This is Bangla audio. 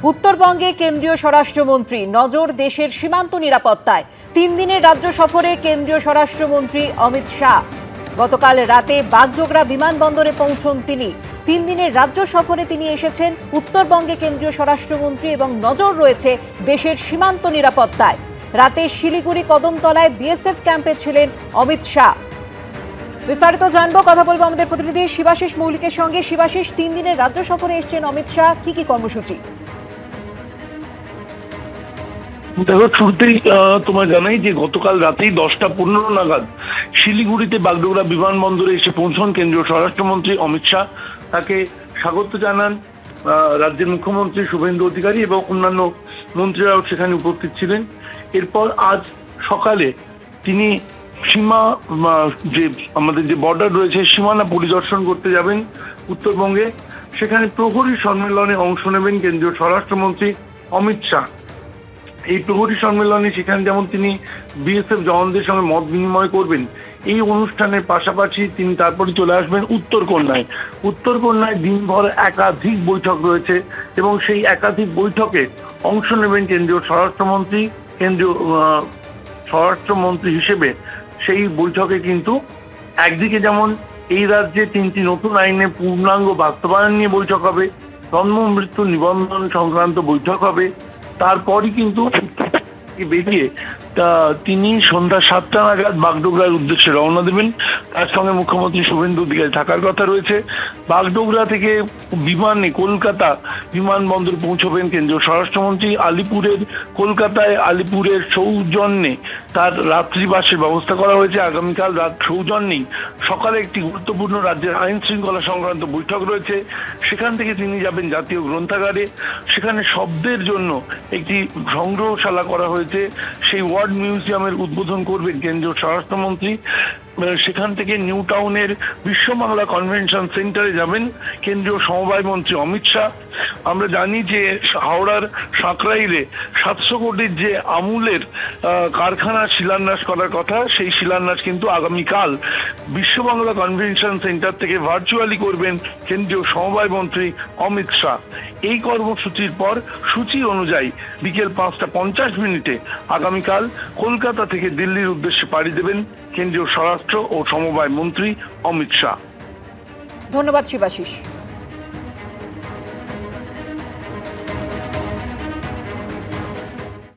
উত্তরবঙ্গে কেন্দ্রীয় স্বরাষ্ট্রমন্ত্রী, নজর দেশের সীমান্ত নিরাপত্তায়। 3 দিনের রাজ্য সফরে কেন্দ্রীয় স্বরাষ্ট্রমন্ত্রী অমিত শাহ গতকাল রাতে বাগডোগরা বিমানবন্দরে পৌঁছন তিনি। 3 দিনের রাজ্য সফরে তিনি এসেছেন উত্তরবঙ্গে কেন্দ্রীয় স্বরাষ্ট্রমন্ত্রী এবং নজর রয়েছে দেশের সীমান্ত নিরাপত্তায়। রাতে শিলিগুড়ি কদমতলায় বিএসএফ ক্যাম্পে ছিলেন অমিত শাহ। বিস্তারিত জানবো, কথা বলবো আমাদের প্রতিনিধি শিবাশিস মৌলিকের সঙ্গে। শিবাশিস, 3 দিনের রাজ্য সফরে এসেছেন অমিত শাহ, কি কর্মসূচি? দেখো, শুরুতেই তোমার জানাই যে গতকাল রাতেই 10টা 15 নাগাদ শিলিগুড়িতে বাগডোগরা বিমানবন্দরে এসে পৌঁছন কেন্দ্রীয় স্বরাষ্ট্রমন্ত্রী অমিত শাহ। তাকে স্বাগত জানান রাজ্যের মুখ্যমন্ত্রী শুভেন্দু অধিকারী এবং অন্যান্য মন্ত্রীরাও সেখানে উপস্থিত ছিলেন। এরপর আজ সকালে তিনি সীমা যে আমাদের যে বর্ডার রয়েছে সীমানা পরিদর্শন করতে যাবেন উত্তরবঙ্গে। সেখানে প্রহরী সম্মেলনে অংশ নেবেন কেন্দ্রীয় স্বরাষ্ট্রমন্ত্রী অমিত শাহ। এই প্রহরী সম্মেলনে সেখানে যেমন তিনি বিএসএফ জওয়ানদের সঙ্গে মত বিনিময় করবেন, এই অনুষ্ঠানের পাশাপাশি তিনি তারপরে চলে আসবেন উত্তরকন্যায় দিনভর একাধিক বৈঠক রয়েছে এবং সেই একাধিক বৈঠকে অংশ নেবেন কেন্দ্রীয় স্বরাষ্ট্রমন্ত্রী হিসেবে। সেই বৈঠকে কিন্তু একদিকে যেমন এই রাজ্যে 3টি নতুন আইনের পূর্ণাঙ্গ বাস্তবায়ন নিয়ে বৈঠক হবে, জন্ম মৃত্যু নিবন্ধন সংক্রান্ত বৈঠক হবে। তারপরই কিন্তু বেরিয়ে তিনি সন্ধ্যা 7টা নাগাদ বাগডোগরার উদ্দেশ্যে রওনা দেবেন। তার সঙ্গে মুখ্যমন্ত্রী শুভেন্দু অধিকারী থাকার কথা রয়েছে। বাগডোগরা থেকে বিমানে কলকাতা বিমানবন্দর পৌঁছবেন কেন্দ্রীয় স্বরাষ্ট্রমন্ত্রী। কলকাতায় আলিপুরের সৌজন্যে তার রাত্রিবাসের ব্যবস্থা করা হয়েছে। আগামীকাল রাত সৌজন্যেই সকালে একটি গুরুত্বপূর্ণ রাজ্যের আইন শৃঙ্খলা সংক্রান্ত বৈঠক রয়েছে। সেখান থেকে তিনি যাবেন জাতীয় গ্রন্থাগারে। সেখানে শব্দের জন্য একটি সংগ্রহশালা করা হয়েছে, সেই ওয়ার্ড মিউজিয়ামের উদ্বোধন করবেন কেন্দ্রীয় স্বরাষ্ট্রমন্ত্রী। সেখান থেকে নিউ টাউনের বিশ্ব বাংলা কনভেনশন সেন্টারে যাবেন কেন্দ্রীয় সমবায় মন্ত্রী অমিত শাহ। আমরা জানি যে হাওড়ার সাঁকরাইলে 700 কোটির যে আমুলের কারখানা শিলান্যাস করার কথা, সেই শিলান্যাস কিন্তু আগামীকাল বিশ্ব বাংলা কনভেনশন সেন্টার থেকে ভার্চুয়ালি করবেন কেন্দ্রীয় সমবায় মন্ত্রী অমিত শাহ। এই কর্মসূচির পর সূচি অনুযায়ী বিকেল 5টা 50 আগামীকাল কলকাতা থেকে দিল্লির উদ্দেশ্যে পাড়ি দেবেন কেন্দ্রীয় স্বরাষ্ট্র ও সমবায় মন্ত্রী অমিত শাহ। ধন্যবাদ শিবাশিস।